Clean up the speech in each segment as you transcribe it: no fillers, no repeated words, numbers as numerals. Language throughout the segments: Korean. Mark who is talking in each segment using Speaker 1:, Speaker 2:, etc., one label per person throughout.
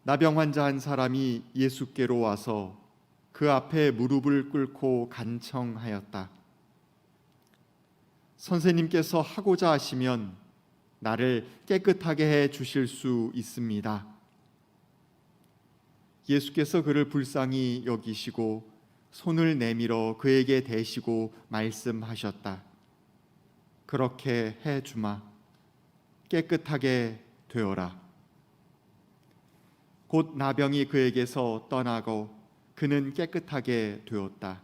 Speaker 1: 나병 환자 한 사람이 예수께로 와서 그 앞에 무릎을 꿇고 간청하였다. 선생님께서 하고자 하시면 나를 깨끗하게 해 주실 수 있습니다. 예수께서 그를 불쌍히 여기시고 손을 내밀어 그에게 대시고 말씀하셨다. 그렇게 해 주마. 깨끗하게 되어라. 곧 나병이 그에게서 떠나고 그는 깨끗하게 되었다.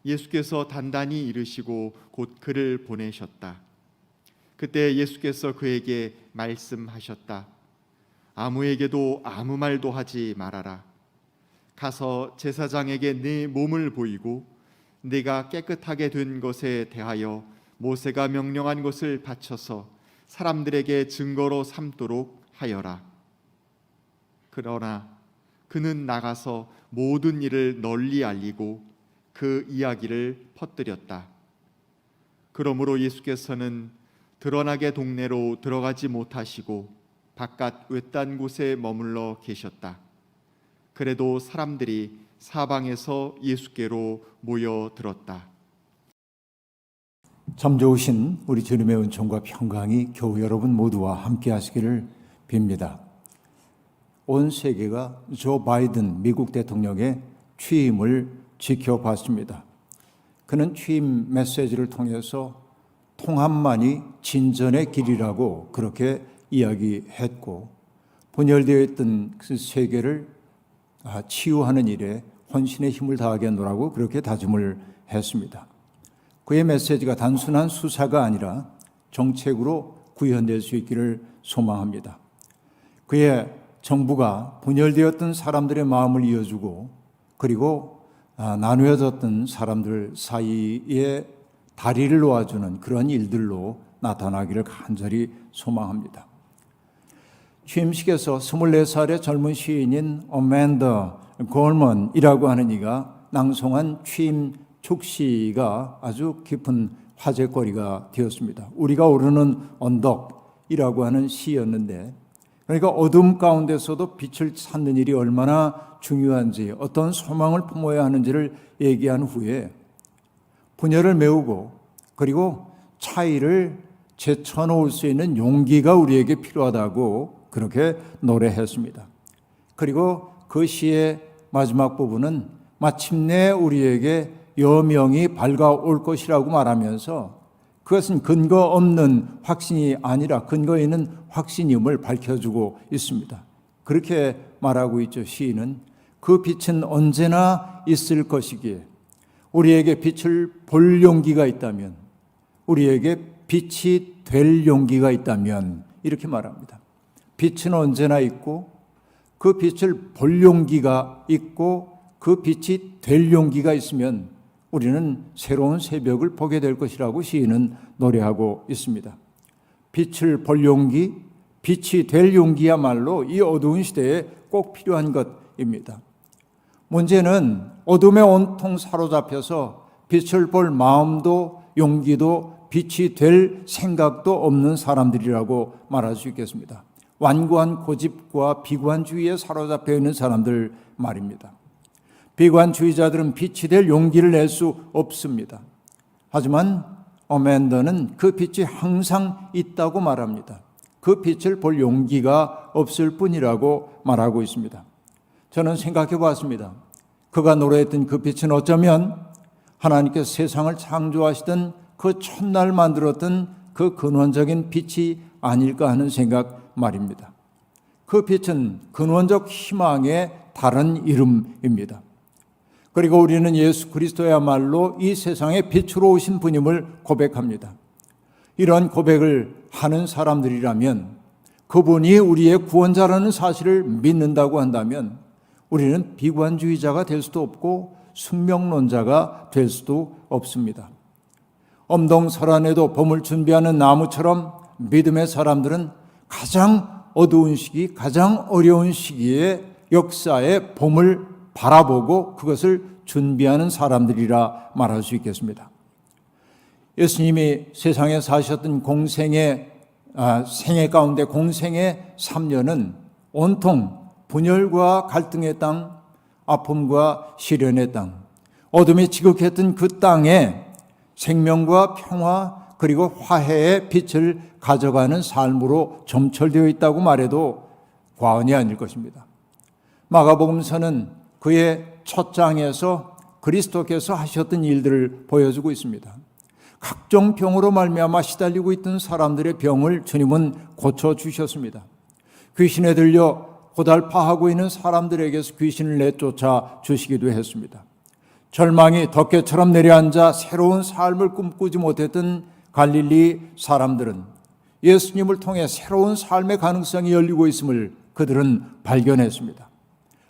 Speaker 1: 예수께서 단단히 이르시고 곧 그를 보내셨다. 그때 예수께서 그에게 말씀하셨다. 아무에게도 아무 말도 하지 말아라. 가서 제사장에게 네 몸을 보이고 네가 깨끗하게 된 것에 대하여 모세가 명령한 것을 바쳐서 사람들에게 증거로 삼도록 하여라. 그러나 그는 나가서 모든 일을 널리 알리고 그 이야기를 퍼뜨렸다. 그러므로 예수께서는 드러나게 동네로 들어가지 못하시고 바깥 외딴 곳에 머물러 계셨다. 그래도 사람들이 사방에서 예수께로 모여들었다.
Speaker 2: 참 좋으신 우리 주님의 은총과 평강이 교우 여러분 모두와 함께 하시기를 빕니다. 온 세계가 조 바이든 미국 대통령의 취임을 지켜봤습니다. 그는 취임 메시지를 통해서 통합만이 진전의 길이라고 그렇게 이야기했고, 분열되어 있던 그 세계를 치유하는 일에 헌신의 힘을 다하겠노라고 그렇게 다짐을 했습니다. 그의 메시지가 단순한 수사가 아니라 정책으로 구현될 수 있기를 소망합니다. 그의 정부가 분열되었던 사람들의 마음을 이어주고, 그리고 나누어졌던 사람들 사이에 다리를 놓아주는 그런 일들로 나타나기를 간절히 소망합니다. 취임식에서 24살의 젊은 시인인 어맨더 골먼이라고 하는 이가 낭송한 취임 축시가 아주 깊은 화제거리가 되었습니다. 우리가 오르는 언덕이라고 하는 시였는데, 그러니까 어둠 가운데서도 빛을 찾는 일이 얼마나 중요한지, 어떤 소망을 품어야 하는지를 얘기한 후에 분열을 메우고 그리고 차이를 제쳐놓을 수 있는 용기가 우리에게 필요하다고 그렇게 노래했습니다. 그리고 그 시의 마지막 부분은 마침내 우리에게 여명이 밝아올 것이라고 말하면서 그것은 근거 없는 확신이 아니라 근거 있는 확신임을 밝혀주고 있습니다. 그렇게 말하고 있죠. 시인은 그 빛은 언제나 있을 것이기에 우리에게 빛을 볼 용기가 있다면, 우리에게 빛이 될 용기가 있다면, 이렇게 말합니다. 빛은 언제나 있고 그 빛을 볼 용기가 있고 그 빛이 될 용기가 있으면 우리는 새로운 새벽을 보게 될 것이라고 시인은 노래하고 있습니다. 빛을 볼 용기, 빛이 될 용기야말로 이 어두운 시대에 꼭 필요한 것입니다. 문제는 어둠에 온통 사로잡혀서 빛을 볼 마음도 용기도 빛이 될 생각도 없는 사람들이라고 말할 수 있겠습니다. 완고한 고집과 비관주의에 사로잡혀 있는 사람들 말입니다. 비관주의자들은 빛이 될 용기를 낼 수 없습니다. 하지만 어맨더는 그 빛이 항상 있다고 말합니다. 그 빛을 볼 용기가 없을 뿐이라고 말하고 있습니다. 저는 생각해 봤습니다. 그가 노래했던 그 빛은 어쩌면 하나님께서 세상을 창조하시던 그 첫날 만들었던 그 근원적인 빛이 아닐까 하는 생각 말입니다. 그 빛은 근원적 희망의 다른 이름입니다. 그리고 우리는 예수 그리스도야말로 이 세상의 빛으로 오신 분임을 고백합니다. 이런 고백을 하는 사람들이라면, 그분이 우리의 구원자라는 사실을 믿는다고 한다면 우리는 비관주의자가 될 수도 없고 숙명론자가 될 수도 없습니다. 엄동설안에도 봄을 준비하는 나무처럼 믿음의 사람들은 가장 어두운 시기, 가장 어려운 시기에 역사의 봄을 바라보고 그것을 준비하는 사람들이라 말할 수 있겠습니다. 예수님이 세상에 사셨던 공생의 생애 가운데 공생의 3년은 온통 분열과 갈등의 땅, 아픔과 시련의 땅, 어둠이 지극했던 그 땅에 생명과 평화 그리고 화해의 빛을 가져가는 삶으로 점철되어 있다고 말해도 과언이 아닐 것입니다. 마가복음서는 그의 첫 장에서 그리스도께서 하셨던 일들을 보여주고 있습니다. 각종 병으로 말미암아 시달리고 있던 사람들의 병을 주님은 고쳐주셨습니다. 귀신에 들려 고달파하고 있는 사람들에게서 귀신을 내쫓아 주시기도 했습니다. 절망이 덮개처럼 내려앉아 새로운 삶을 꿈꾸지 못했던 갈릴리 사람들은 예수님을 통해 새로운 삶의 가능성이 열리고 있음을 그들은 발견했습니다.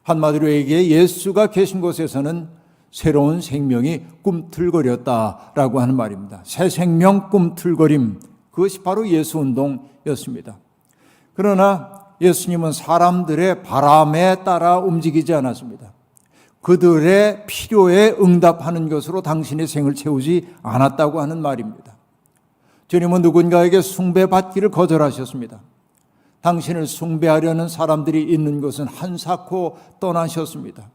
Speaker 2: 한마디로 얘기해 예수가 계신 곳에서는 새로운 생명이 꿈틀거렸다라고 하는 말입니다. 새 생명 꿈틀거림, 그것이 바로 예수 운동이었습니다. 그러나 예수님은 사람들의 바람에 따라 움직이지 않았습니다. 그들의 필요에 응답하는 것으로 당신의 생을 채우지 않았다고 하는 말입니다. 주님은 누군가에게 숭배받기를 거절하셨습니다. 당신을 숭배하려는 사람들이 있는 곳은 한사코 떠나셨습니다.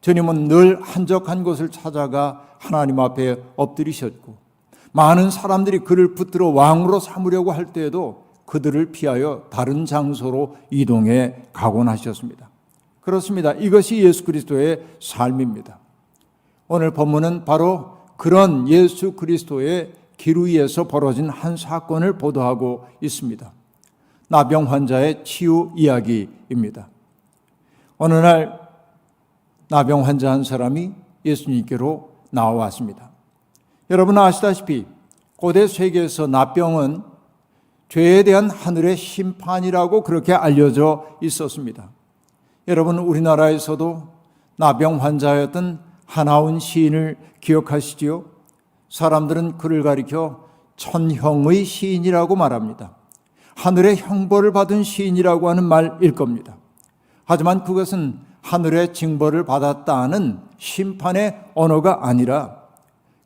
Speaker 2: 주님은 늘 한적한 곳을 찾아가 하나님 앞에 엎드리셨고, 많은 사람들이 그를 붙들어 왕으로 삼으려고 할 때에도 그들을 피하여 다른 장소로 이동해 가곤 하셨습니다. 그렇습니다. 이것이 예수 그리스도의 삶입니다. 오늘 본문은 바로 그런 예수 그리스도의 길 위에서 벌어진 한 사건을 보도하고 있습니다. 나병 환자의 치유 이야기입니다. 어느 날 나병 환자 한 사람이 예수님께로 나와왔습니다. 여러분 아시다시피 고대 세계에서 나병은 죄에 대한 하늘의 심판이라고 그렇게 알려져 있었습니다. 여러분 우리나라에서도 나병 환자였던 하나운 시인을 기억하시지요? 사람들은 그를 가리켜 천형의 시인이라고 말합니다. 하늘의 형벌을 받은 시인이라고 하는 말일 겁니다. 하지만 그것은 하늘의 징벌을 받았다는 심판의 언어가 아니라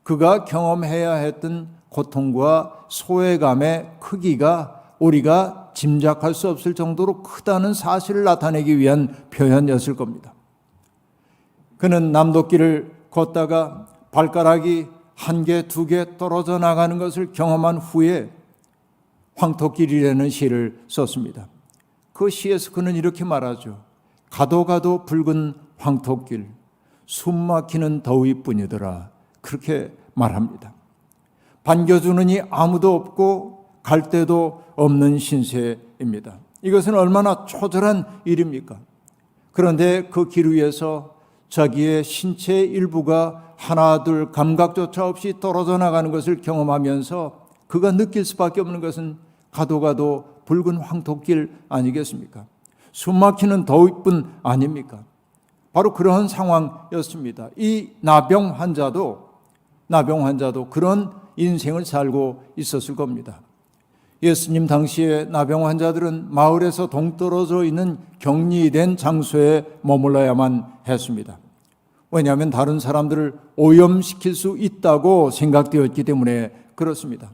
Speaker 2: 그가 경험해야 했던 고통과 소외감의 크기가 우리가 짐작할 수 없을 정도로 크다는 사실을 나타내기 위한 표현이었을 겁니다. 그는 남도길을 걷다가 발가락이 한 개, 두 개 떨어져 나가는 것을 경험한 후에 황토길이라는 시를 썼습니다. 그 시에서 그는 이렇게 말하죠. 가도 가도 붉은 황토길, 숨 막히는 더위뿐이더라. 그렇게 말합니다. 반겨주는 이 아무도 없고 갈 데도 없는 신세입니다. 이것은 얼마나 초절한 일입니까? 그런데 그 길 위에서 자기의 신체의 일부가 하나 둘 감각조차 없이 떨어져 나가는 것을 경험하면서 그가 느낄 수밖에 없는 것은 가도 가도 붉은 황토길 아니겠습니까? 숨 막히는 더위뿐 아닙니까? 바로 그러한 상황이었습니다. 이 나병 환자도 그런 인생을 살고 있었을 겁니다. 예수님 당시에 나병 환자들은 마을에서 동떨어져 있는 격리된 장소에 머물러야만 했습니다. 왜냐하면 다른 사람들을 오염시킬 수 있다고 생각되었기 때문에 그렇습니다.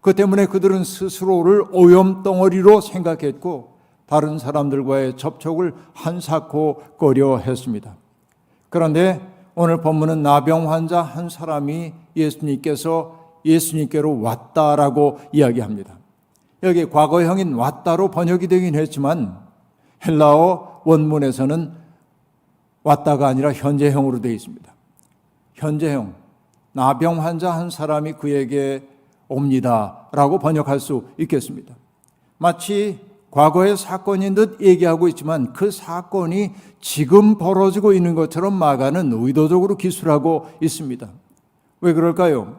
Speaker 2: 그 때문에 그들은 스스로를 오염덩어리로 생각했고 다른 사람들과의 접촉을 한사코 꺼려 했습니다. 그런데 오늘 본문은 나병 환자 한 사람이 예수님께로 왔다라고 이야기합니다. 여기 과거형인 왔다로 번역이 되긴 했지만 헬라어 원문에서는 왔다가 아니라 현재형으로 되어 있습니다. 현재형, 나병 환자 한 사람이 그에게 옵니다 라고 번역할 수 있겠습니다. 마치 과거의 사건인 듯 얘기하고 있지만 그 사건이 지금 벌어지고 있는 것처럼 마가는 의도적으로 기술하고 있습니다. 왜 그럴까요?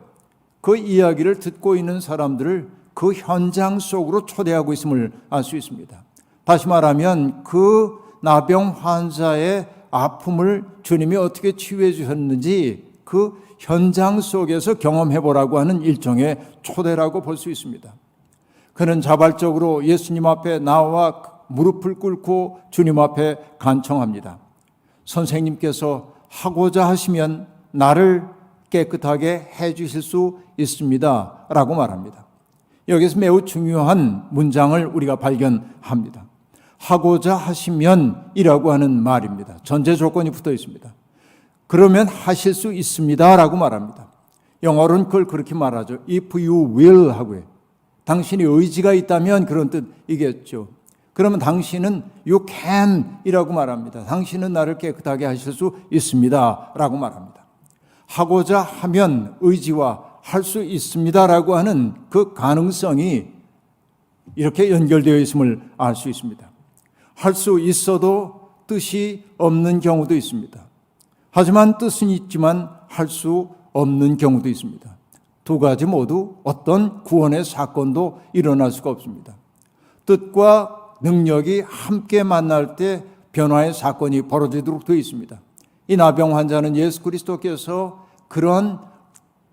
Speaker 2: 그 이야기를 듣고 있는 사람들을 그 현장 속으로 초대하고 있음을 알 수 있습니다. 다시 말하면 그 나병 환자의 아픔을 주님이 어떻게 치유해 주셨는지 그 현장 속에서 경험해 보라고 하는 일종의 초대라고 볼 수 있습니다. 그는 자발적으로 예수님 앞에 나와 무릎을 꿇고 주님 앞에 간청합니다. 선생님께서 하고자 하시면 나를 깨끗하게 해 주실 수 있습니다 라고 말합니다. 여기서 매우 중요한 문장을 우리가 발견합니다. 하고자 하시면이라고 하는 말입니다. 전제 조건이 붙어 있습니다. 그러면 하실 수 있습니다라고 말합니다. 영어로는 그걸 그렇게 말하죠. If you will 하고요. 당신이 의지가 있다면 그런 뜻이겠죠. 그러면 당신은 you can 이라고 말합니다. 당신은 나를 깨끗하게 하실 수 있습니다 라고 말합니다. 하고자 하면 의지와 할 수 있습니다라고 하는 그 가능성이 이렇게 연결되어 있음을 알 수 있습니다. 할 수 있어도 뜻이 없는 경우도 있습니다. 하지만 뜻은 있지만 할 수 없는 경우도 있습니다. 두 가지 모두 어떤 구원의 사건도 일어날 수가 없습니다. 뜻과 능력이 함께 만날 때 변화의 사건이 벌어지도록 되어 있습니다. 이 나병 환자는 예수 그리스도께서 그런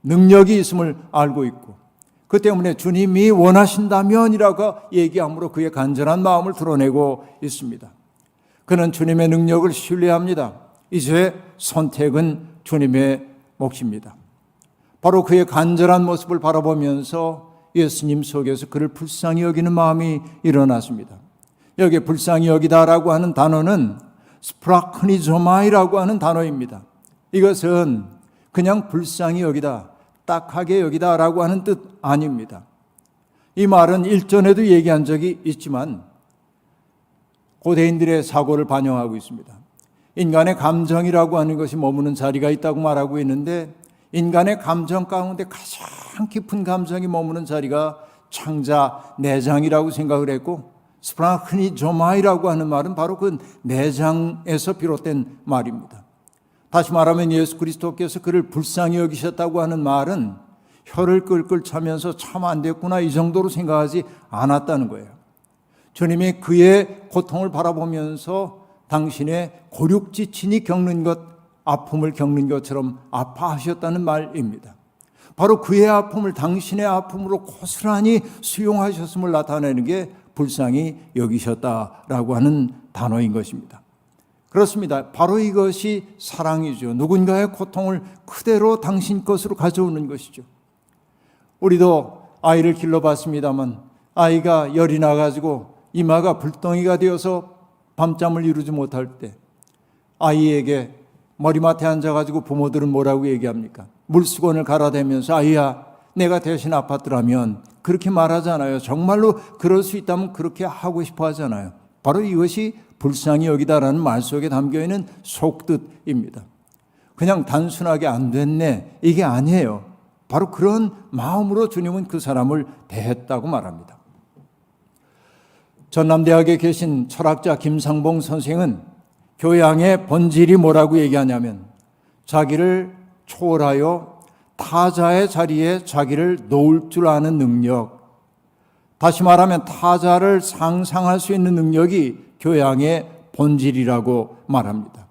Speaker 2: 능력이 있음을 알고 있고 그 때문에 주님이 원하신다면이라고 얘기함으로 그의 간절한 마음을 드러내고 있습니다. 그는 주님의 능력을 신뢰합니다. 이제 선택은 주님의 몫입니다. 바로 그의 간절한 모습을 바라보면서 예수님 속에서 그를 불쌍히 여기는 마음이 일어났습니다. 여기에 불쌍히 여기다라고 하는 단어는 스프라크니조마이라고 하는 단어입니다. 이것은 그냥 불쌍히 여기다, 딱하게 여기다라고 하는 뜻 아닙니다. 이 말은 일전에도 얘기한 적이 있지만 고대인들의 사고를 반영하고 있습니다. 인간의 감정이라고 하는 것이 머무는 자리가 있다고 말하고 있는데 인간의 감정 가운데 가장 깊은 감정이 머무는 자리가 창자 내장이라고 생각을 했고 스프라크니조마이라고 하는 말은 바로 그 내장에서 비롯된 말입니다. 다시 말하면 예수 그리스도께서 그를 불쌍히 여기셨다고 하는 말은 혀를 끌끌 차면서 참 안 됐구나 이 정도로 생각하지 않았다는 거예요. 주님이 그의 고통을 바라보면서 당신의 고륙지친이 겪는 것, 아픔을 겪는 것처럼 아파하셨다는 말입니다. 바로 그의 아픔을 당신의 아픔으로 고스란히 수용하셨음을 나타내는 게 불쌍히 여기셨다라고 하는 단어인 것입니다. 그렇습니다. 바로 이것이 사랑이죠. 누군가의 고통을 그대로 당신 것으로 가져오는 것이죠. 우리도 아이를 길러봤습니다만 아이가 열이 나가지고 이마가 불덩이가 되어서 밤잠을 이루지 못할 때 아이에게 머리맡에 앉아가지고 부모들은 뭐라고 얘기합니까? 물수건을 갈아대면서 아이야 내가 대신 아팠더라면 그렇게 말하잖아요. 정말로 그럴 수 있다면 그렇게 하고 싶어 하잖아요. 바로 이것이 불쌍히 여기다라는 말 속에 담겨있는 속뜻입니다. 그냥 단순하게 안 됐네 이게 아니에요. 바로 그런 마음으로 주님은 그 사람을 대했다고 말합니다. 전남대학에 계신 철학자 김상봉 선생은 교양의 본질이 뭐라고 얘기하냐면 자기를 초월하여 타자의 자리에 자기를 놓을 줄 아는 능력, 다시 말하면 타자를 상상할 수 있는 능력이 교양의 본질이라고 말합니다.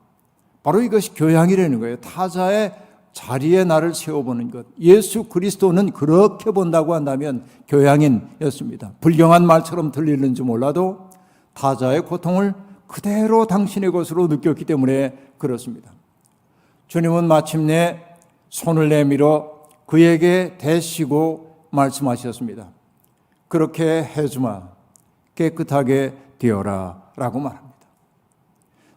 Speaker 2: 바로 이것이 교양이라는 거예요. 타자의 자리에 나를 세워보는 것. 예수 그리스도는 그렇게 본다고 한다면 교양인이었습니다. 불경한 말처럼 들리는지 몰라도 타자의 고통을 그대로 당신의 것으로 느꼈기 때문에 그렇습니다. 주님은 마침내 손을 내밀어 그에게 대시고 말씀하셨습니다. 그렇게 해주마, 깨끗하게 되어라 라고 말합니다.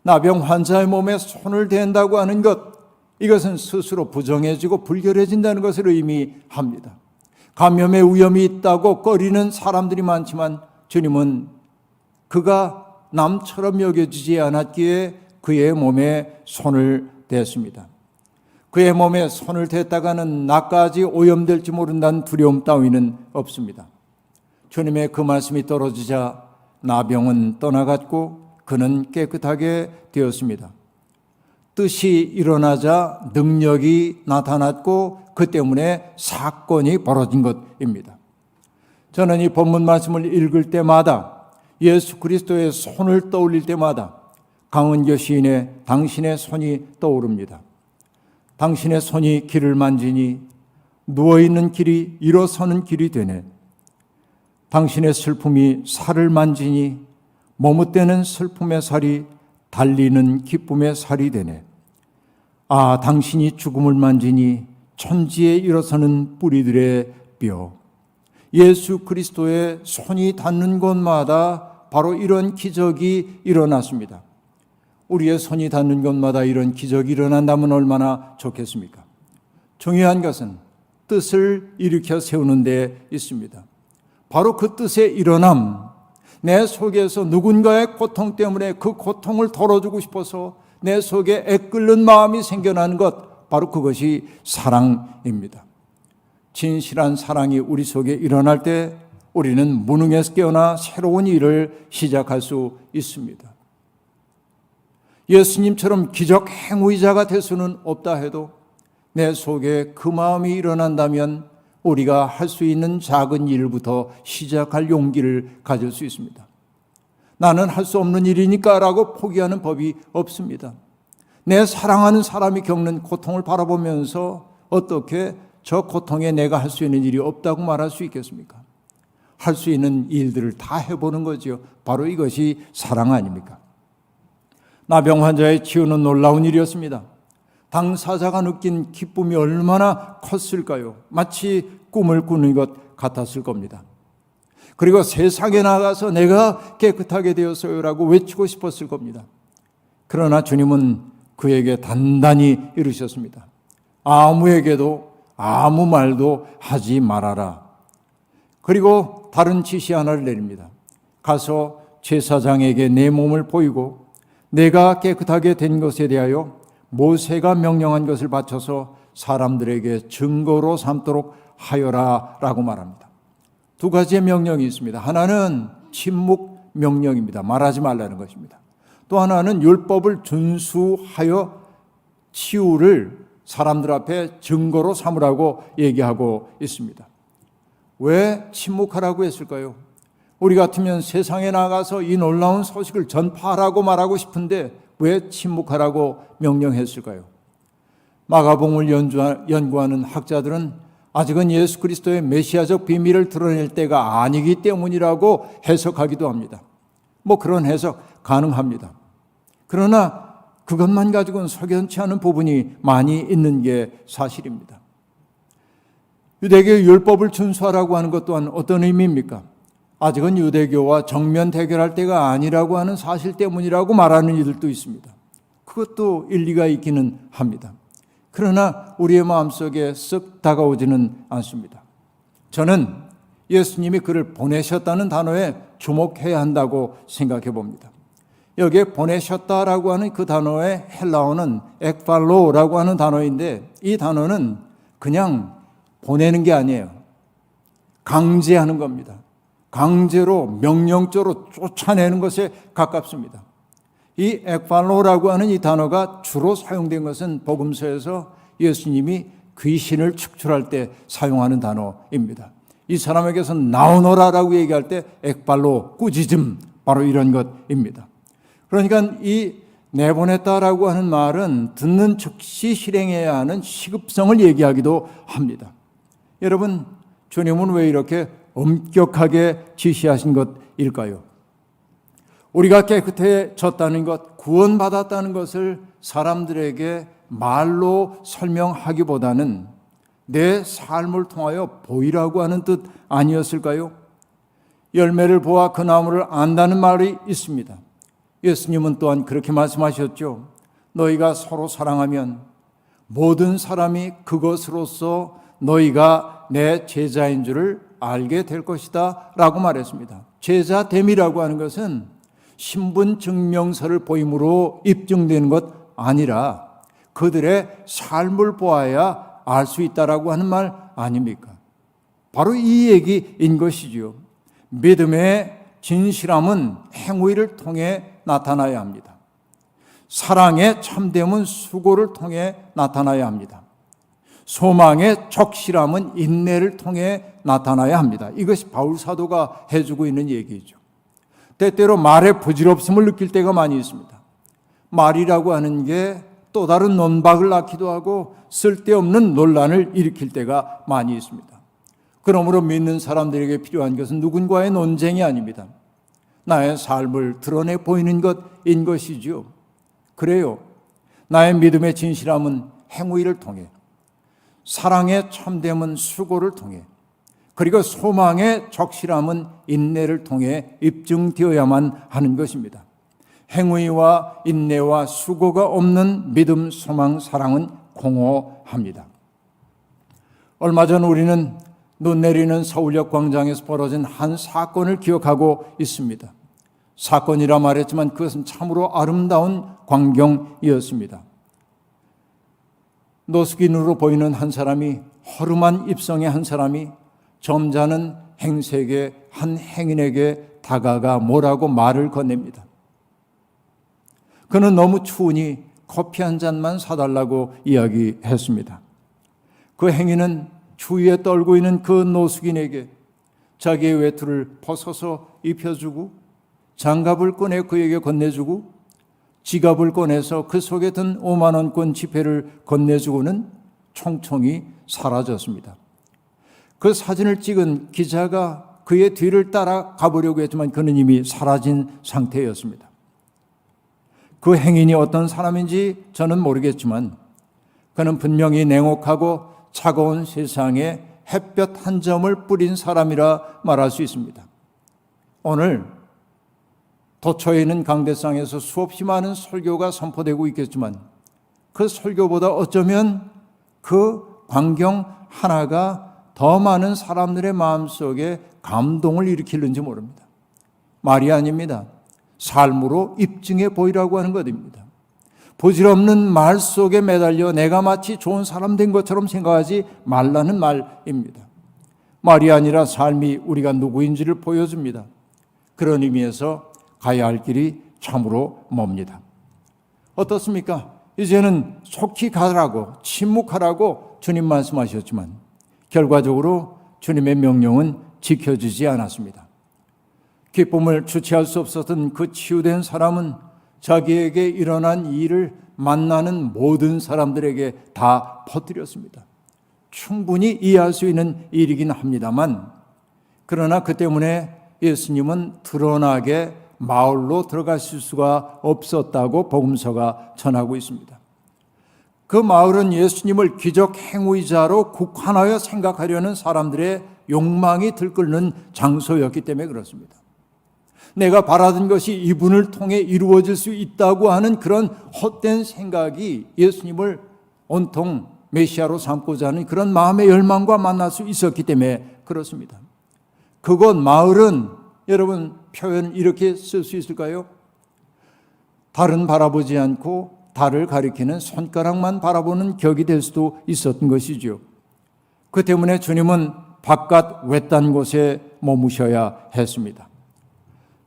Speaker 2: 나병 환자의 몸에 손을 댄다고 하는 것, 이것은 스스로 부정해지고 불결해진다는 것을 의미합니다. 감염의 위험이 있다고 꺼리는 사람들이 많지만 주님은 그가 남처럼 여겨지지 않았기에 그의 몸에 손을 댔습니다. 그의 몸에 손을 댔다가는 나까지 오염될지 모른다는 두려움 따위는 없습니다. 주님의 그 말씀이 떨어지자 나병은 떠나갔고 그는 깨끗하게 되었습니다. 뜻이 일어나자 능력이 나타났고 그 때문에 사건이 벌어진 것입니다. 저는 이 본문 말씀을 읽을 때마다 예수 그리스도의 손을 떠올릴 때마다 강은교 시인의 당신의 손이 떠오릅니다. 당신의 손이 길을 만지니 누워있는 길이 일어서는 길이 되네. 당신의 슬픔이 살을 만지니 머뭇대는 슬픔의 살이 달리는 기쁨의 살이 되네. 아, 당신이 죽음을 만지니 천지에 일어서는 뿌리들의 뼈. 예수 그리스도의 손이 닿는 곳마다 바로 이런 기적이 일어났습니다. 우리의 손이 닿는 곳마다 이런 기적이 일어난다면 얼마나 좋겠습니까? 중요한 것은 뜻을 일으켜 세우는 데 있습니다. 바로 그 뜻의 일어남, 내 속에서 누군가의 고통 때문에 그 고통을 덜어주고 싶어서 내 속에 애끓는 마음이 생겨나는 것, 바로 그것이 사랑입니다. 진실한 사랑이 우리 속에 일어날 때 우리는 무능에서 깨어나 새로운 일을 시작할 수 있습니다. 예수님처럼 기적 행위자가 될 수는 없다 해도 내 속에 그 마음이 일어난다면 우리가 할 수 있는 작은 일부터 시작할 용기를 가질 수 있습니다. 나는 할 수 없는 일이니까 라고 포기하는 법이 없습니다. 내 사랑하는 사람이 겪는 고통을 바라보면서 어떻게 저 고통에 내가 할 수 있는 일이 없다고 말할 수 있겠습니까? 할 수 있는 일들을 다 해보는 거죠. 바로 이것이 사랑 아닙니까? 나병 환자의 치유는 놀라운 일이었습니다. 당사자가 느낀 기쁨이 얼마나 컸을까요? 마치 꿈을 꾸는 것 같았을 겁니다. 그리고 세상에 나가서 내가 깨끗하게 되었어요라고 외치고 싶었을 겁니다. 그러나 주님은 그에게 단단히 이르셨습니다. 아무에게도 아무 말도 하지 말아라. 그리고 다른 지시 하나를 내립니다. 가서 제사장에게 내 몸을 보이고 내가 깨끗하게 된 것에 대하여 모세가 명령한 것을 바쳐서 사람들에게 증거로 삼도록 하여라 라고 말합니다. 두 가지의 명령이 있습니다. 하나는 침묵 명령입니다. 말하지 말라는 것입니다. 또 하나는 율법을 준수하여 치유를 사람들 앞에 증거로 삼으라고 얘기하고 있습니다. 왜 침묵하라고 했을까요? 우리 같으면 세상에 나가서 이 놀라운 소식을 전파하라고 말하고 싶은데 왜 침묵하라고 명령했을까요? 마가복음을 연구하는 학자들은 아직은 예수 그리스도의 메시아적 비밀을 드러낼 때가 아니기 때문이라고 해석하기도 합니다. 그런 해석 가능합니다. 그러나 그것만 가지고는 석연치 않은 부분이 많이 있는 게 사실입니다. 유대교의 율법을 준수하라고 하는 것 또한 어떤 의미입니까? 아직은 유대교와 정면 대결할 때가 아니라고 하는 사실 때문이라고 말하는 이들도 있습니다. 그것도 일리가 있기는 합니다. 그러나 우리의 마음속에 쓱 다가오지는 않습니다. 저는 예수님이 그를 보내셨다는 단어에 주목해야 한다고 생각해 봅니다. 여기에 보내셨다라고 하는 그 단어의 헬라어는 ekphallo라고 하는 단어인데 이 단어는 그냥 보내는 게 아니에요. 강제하는 겁니다. 강제로 명령적으로 쫓아내는 것에 가깝습니다. 이 ekphallo라고 하는 이 단어가 주로 사용된 것은 복음서에서 예수님이 귀신을 축출할 때 사용하는 단어입니다. 이 사람에게서 나오너라라고 얘기할 때 ekphallo, 꾸짖음, 바로 이런 것입니다. 그러니까 이 내보냈다라고 하는 말은 듣는 즉시 실행해야 하는 시급성을 얘기하기도 합니다. 여러분, 주님은 왜 이렇게 엄격하게 지시하신 것일까요? 우리가 깨끗해졌다는 것, 구원받았다는 것을 사람들에게 말로 설명하기보다는 내 삶을 통하여 보이라고 하는 뜻 아니었을까요? 열매를 보아 그 나무를 안다는 말이 있습니다. 예수님은 또한 그렇게 말씀하셨죠. 너희가 서로 사랑하면 모든 사람이 그것으로서 너희가 내 제자인 줄을 알게 될 것이다 라고 말했습니다. 제자됨이라고 하는 것은 신분증명서를 보임으로 입증되는 것 아니라 그들의 삶을 보아야 알 수 있다라고 하는 말 아닙니까? 바로 이 얘기인 것이지요. 믿음의 진실함은 행위를 통해 나타나야 합니다. 사랑의 참됨은 수고를 통해 나타나야 합니다. 소망의 적실함은 인내를 통해 나타나야 합니다. 이것이 바울 사도가 해주고 있는 얘기죠. 때때로 말에 부질없음을 느낄 때가 많이 있습니다. 말이라고 하는 게 또 다른 논박을 낳기도 하고 쓸데없는 논란을 일으킬 때가 많이 있습니다. 그러므로 믿는 사람들에게 필요한 것은 누군가의 논쟁이 아닙니다. 나의 삶을 드러내 보이는 것인 것이지요. 그래요. 나의 믿음의 진실함은 행위를 통해, 사랑의 참됨은 수고를 통해, 그리고 소망의 적실함은 인내를 통해 입증되어야만 하는 것입니다. 행위와 인내와 수고가 없는 믿음, 소망, 사랑은 공허합니다. 얼마 전 우리는 눈 내리는 서울역 광장에서 벌어진 한 사건을 기억하고 있습니다. 사건이라 말했지만 그것은 참으로 아름다운 광경이었습니다. 노숙인으로 보이는 한 사람이, 허름한 입성의 한 사람이 점잖은 행색의 한 행인에게 다가가 뭐라고 말을 건넵니다. 그는 너무 추우니 커피 한 잔만 사달라고 이야기했습니다. 그 행인은 추위에 떨고 있는 그 노숙인에게 자기의 외투를 벗어서 입혀주고 장갑을 꺼내 그에게 건네주고 지갑을 꺼내서 그 속에 든 5만 원권 지폐를 건네주고는 총총히 사라졌습니다. 그 사진을 찍은 기자가 그의 뒤를 따라 가보려고 했지만 그는 이미 사라진 상태였습니다. 그 행인이 어떤 사람인지 저는 모르겠지만 그는 분명히 냉혹하고 차가운 세상에 햇볕 한 점을 뿌린 사람이라 말할 수 있습니다. 오늘 도처에 있는 강대상에서 수없이 많은 설교가 선포되고 있겠지만 그 설교보다 어쩌면 그 광경 하나가 더 많은 사람들의 마음속에 감동을 일으키는지 모릅니다. 말이 아닙니다. 삶으로 입증해 보이라고 하는 것입니다. 부질없는 말 속에 매달려 내가 마치 좋은 사람 된 것처럼 생각하지 말라는 말입니다. 말이 아니라 삶이 우리가 누구인지를 보여줍니다. 그런 의미에서 가야 할 길이 참으로 멉니다. 어떻습니까? 이제는 속히 가라고, 침묵하라고 주님 말씀하셨지만 결과적으로 주님의 명령은 지켜지지 않았습니다. 기쁨을 주체할 수 없었던 그 치유된 사람은 자기에게 일어난 일을 만나는 모든 사람들에게 다 퍼뜨렸습니다. 충분히 이해할 수 있는 일이긴 합니다만 그러나 그 때문에 예수님은 드러나게 마을로 들어가실 수가 없었다고 복음서가 전하고 있습니다. 그 마을은 예수님을 기적 행위자로 국한하여 생각하려는 사람들의 욕망이 들끓는 장소였기 때문에 그렇습니다. 내가 바라던 것이 이분을 통해 이루어질 수 있다고 하는 그런 헛된 생각이 예수님을 온통 메시아로 삼고자 하는 그런 마음의 열망과 만날 수 있었기 때문에 그렇습니다. 그곳 마을은 여러분 표현 이렇게 쓸 수 있을까요? 달은 바라보지 않고 달을 가리키는 손가락만 바라보는 격이 될 수도 있었던 것이죠. 그 때문에 주님은 바깥 외딴 곳에 머무셔야 했습니다.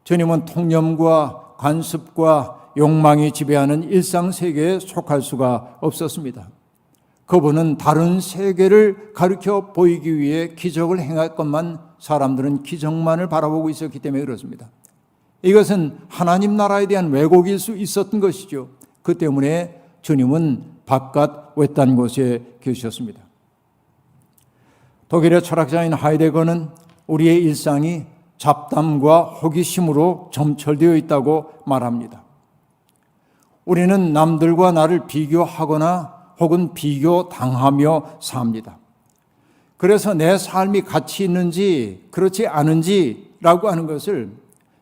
Speaker 2: 주님은 통념과 관습과 욕망이 지배하는 일상 세계에 속할 수가 없었습니다. 그분은 다른 세계를 가르쳐 보이기 위해 기적을 행할 것만 사람들은 기적만을 바라보고 있었기 때문에 그렇습니다. 이것은 하나님 나라에 대한 왜곡일 수 있었던 것이죠. 그 때문에 주님은 바깥 외딴 곳에 계셨습니다. 독일의 철학자인 하이데거는 우리의 일상이 잡담과 호기심으로 점철되어 있다고 말합니다. 우리는 남들과 나를 비교하거나 혹은 비교당하며 삽니다. 그래서 내 삶이 가치 있는지 그렇지 않은지라고 하는 것을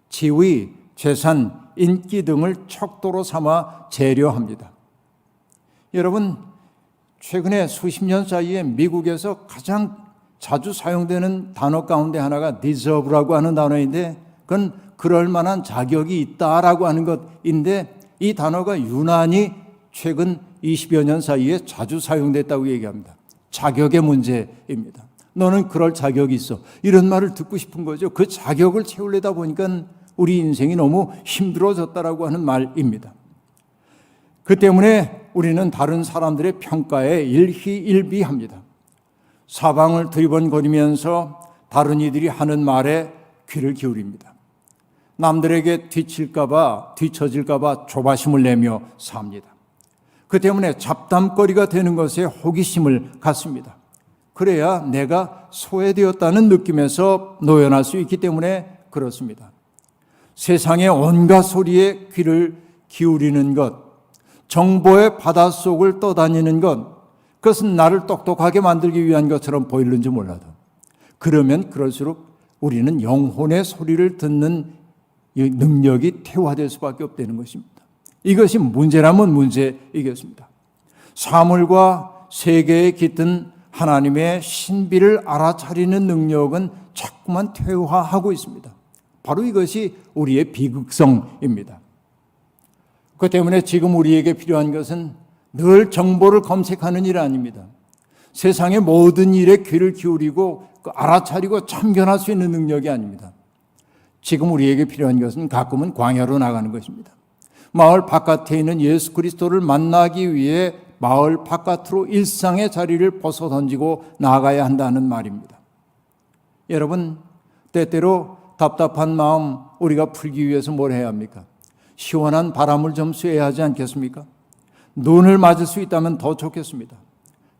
Speaker 2: 지위, 재산, 인기 등을 척도로 삼아 재려합니다. 여러분, 최근에 수십 년 사이에 미국에서 가장 자주 사용되는 단어 가운데 하나가 deserve라고 하는 단어인데 그건 그럴 만한 자격이 있다라고 하는 것인데 이 단어가 유난히 최근 20여 년 사이에 자주 사용됐다고 얘기합니다. 자격의 문제입니다. 너는 그럴 자격이 있어. 이런 말을 듣고 싶은 거죠. 그 자격을 채우려다 보니까 우리 인생이 너무 힘들어졌다라고 하는 말입니다. 그 때문에 우리는 다른 사람들의 평가에 일희일비합니다. 사방을 두리번거리면서 다른 이들이 하는 말에 귀를 기울입니다. 남들에게 뒤처질까봐 조바심을 내며 삽니다. 그 때문에 잡담거리가 되는 것에 호기심을 갖습니다. 그래야 내가 소외되었다는 느낌에서 노연할 수 있기 때문에 그렇습니다. 세상의 온갖 소리에 귀를 기울이는 것, 정보의 바닷속을 떠다니는 것, 그것은 나를 똑똑하게 만들기 위한 것처럼 보이는지 몰라도 그러면 그럴수록 우리는 영혼의 소리를 듣는 이 능력이 퇴화될 수밖에 없다는 것입니다. 이것이 문제라면 문제이겠습니다. 사물과 세계에 깃든 하나님의 신비를 알아차리는 능력은 자꾸만 퇴화하고 있습니다. 바로 이것이 우리의 비극성입니다. 그 때문에 지금 우리에게 필요한 것은 늘 정보를 검색하는 일 아닙니다. 세상의 모든 일에 귀를 기울이고 알아차리고 참견할 수 있는 능력이 아닙니다. 지금 우리에게 필요한 것은 가끔은 광야로 나가는 것입니다. 마을 바깥에 있는 예수 그리스도를 만나기 위해 마을 바깥으로 일상의 자리를 벗어던지고 나가야 한다는 말입니다. 여러분, 때때로 답답한 마음 우리가 풀기 위해서 뭘 해야 합니까? 시원한 바람을 좀 쐬야 하지 않겠습니까? 눈을 맞을 수 있다면 더 좋겠습니다.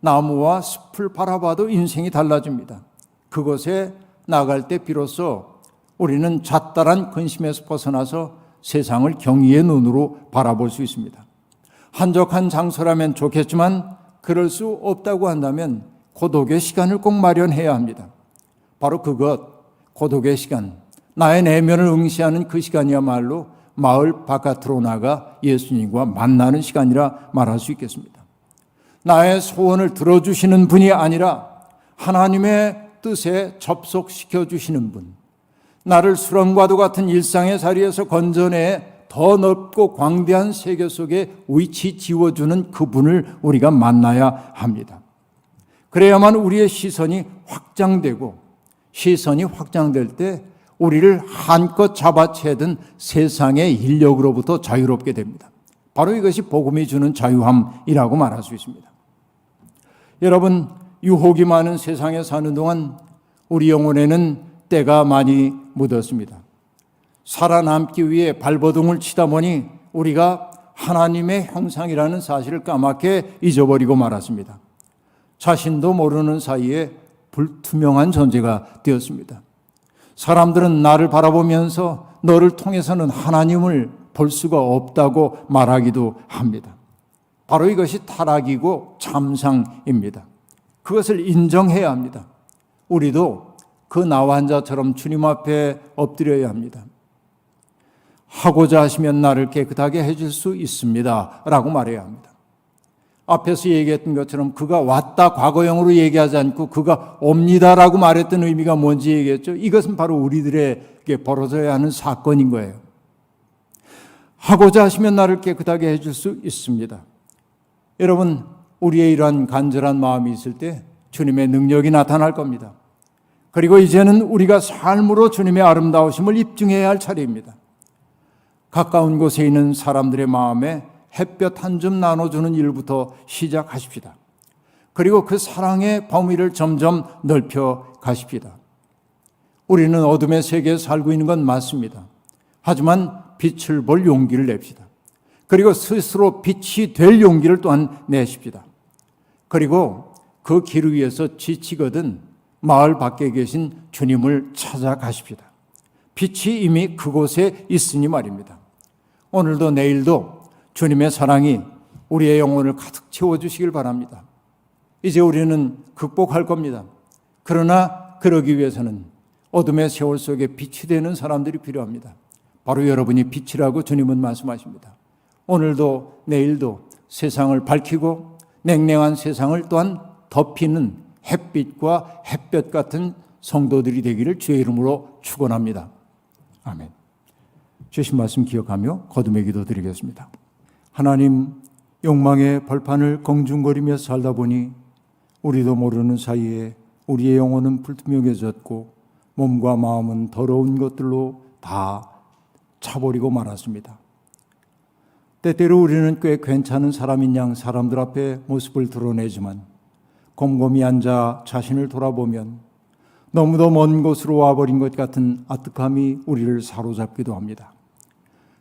Speaker 2: 나무와 숲을 바라봐도 인생이 달라집니다. 그곳에 나갈 때 비로소 우리는 잣달한 근심에서 벗어나서 세상을 경의의 눈으로 바라볼 수 있습니다. 한적한 장소라면 좋겠지만 그럴 수 없다고 한다면 고독의 시간을 꼭 마련해야 합니다. 바로 그것, 고독의 시간, 나의 내면을 응시하는 그 시간이야말로 마을 바깥으로 나가 예수님과 만나는 시간이라 말할 수 있겠습니다. 나의 소원을 들어주시는 분이 아니라 하나님의 뜻에 접속시켜 주시는 분, 나를 수렁과도 같은 일상의 자리에서 건져내 더 넓고 광대한 세계 속에 위치 지워주는 그분을 우리가 만나야 합니다. 그래야만 우리의 시선이 확장되고, 시선이 확장될 때 우리를 한껏 잡아채든 세상의 인력으로부터 자유롭게 됩니다. 바로 이것이 복음이 주는 자유함이라고 말할 수 있습니다. 여러분, 유혹이 많은 세상에 사는 동안 우리 영혼에는 때가 많이 묻었습니다. 살아남기 위해 발버둥을 치다 보니 우리가 하나님의 형상이라는 사실을 까맣게 잊어버리고 말았습니다. 자신도 모르는 사이에 불투명한 존재가 되었습니다. 사람들은 나를 바라보면서 너를 통해서는 하나님을 볼 수가 없다고 말하기도 합니다. 바로 이것이 타락이고 참상입니다. 그것을 인정해야 합니다. 우리도 그 나와 한 자처럼 주님 앞에 엎드려야 합니다. 하고자 하시면 나를 깨끗하게 해줄 수 있습니다 라고 말해야 합니다. 앞에서 얘기했던 것처럼 그가 왔다 과거형으로 얘기하지 않고 그가 옵니다라고 말했던 의미가 뭔지 얘기했죠. 이것은 바로 우리들에게 벌어져야 하는 사건인 거예요. 하고자 하시면 나를 깨끗하게 해줄 수 있습니다. 여러분, 우리의 이러한 간절한 마음이 있을 때 주님의 능력이 나타날 겁니다. 그리고 이제는 우리가 삶으로 주님의 아름다우심을 입증해야 할 차례입니다. 가까운 곳에 있는 사람들의 마음에 햇볕 한 줌 나눠주는 일부터 시작하십시다. 그리고 그 사랑의 범위를 점점 넓혀 가십시다. 우리는 어둠의 세계에 살고 있는 건 맞습니다. 하지만 빛을 볼 용기를 냅시다. 그리고 스스로 빛이 될 용기를 또한 내십시다. 그리고 그 길 위에서 지치거든 마을 밖에 계신 주님을 찾아가십시다. 빛이 이미 그곳에 있으니 말입니다. 오늘도 내일도 주님의 사랑이 우리의 영혼을 가득 채워주시길 바랍니다. 이제 우리는 극복할 겁니다. 그러나 그러기 위해서는 어둠의 세월 속에 빛이 되는 사람들이 필요합니다. 바로 여러분이 빛이라고 주님은 말씀하십니다. 오늘도 내일도 세상을 밝히고 냉랭한 세상을 또한 덮이는 햇빛과 햇볕 같은 성도들이 되기를 주의 이름으로 축원합니다. 아멘. 주신 말씀 기억하며 거듭의 기도 드리겠습니다. 하나님, 욕망의 벌판을 공중거리며 살다 보니 우리도 모르는 사이에 우리의 영혼은 불투명해졌고 몸과 마음은 더러운 것들로 다 차버리고 말았습니다. 때때로 우리는 꽤 괜찮은 사람인 양 사람들 앞에 모습을 드러내지만 곰곰이 앉아 자신을 돌아보면 너무도 먼 곳으로 와버린 것 같은 아득함이 우리를 사로잡기도 합니다.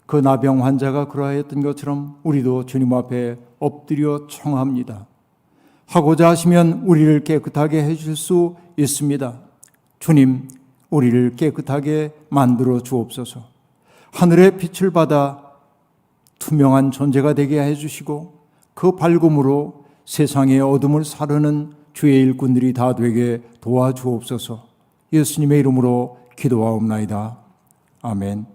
Speaker 2: 그 나병 환자가 그러하였던 것처럼 우리도 주님 앞에 엎드려 청합니다. 하고자 하시면 우리를 깨끗하게 해줄 수 있습니다. 주님, 우리를 깨끗하게 만들어 주옵소서. 하늘의 빛을 받아 투명한 존재가 되게 해주시고 그 밝음으로 세상의 어둠을 사르는 주의 일꾼들이 다 되게 도와주옵소서. 예수님의 이름으로 기도하옵나이다. 아멘.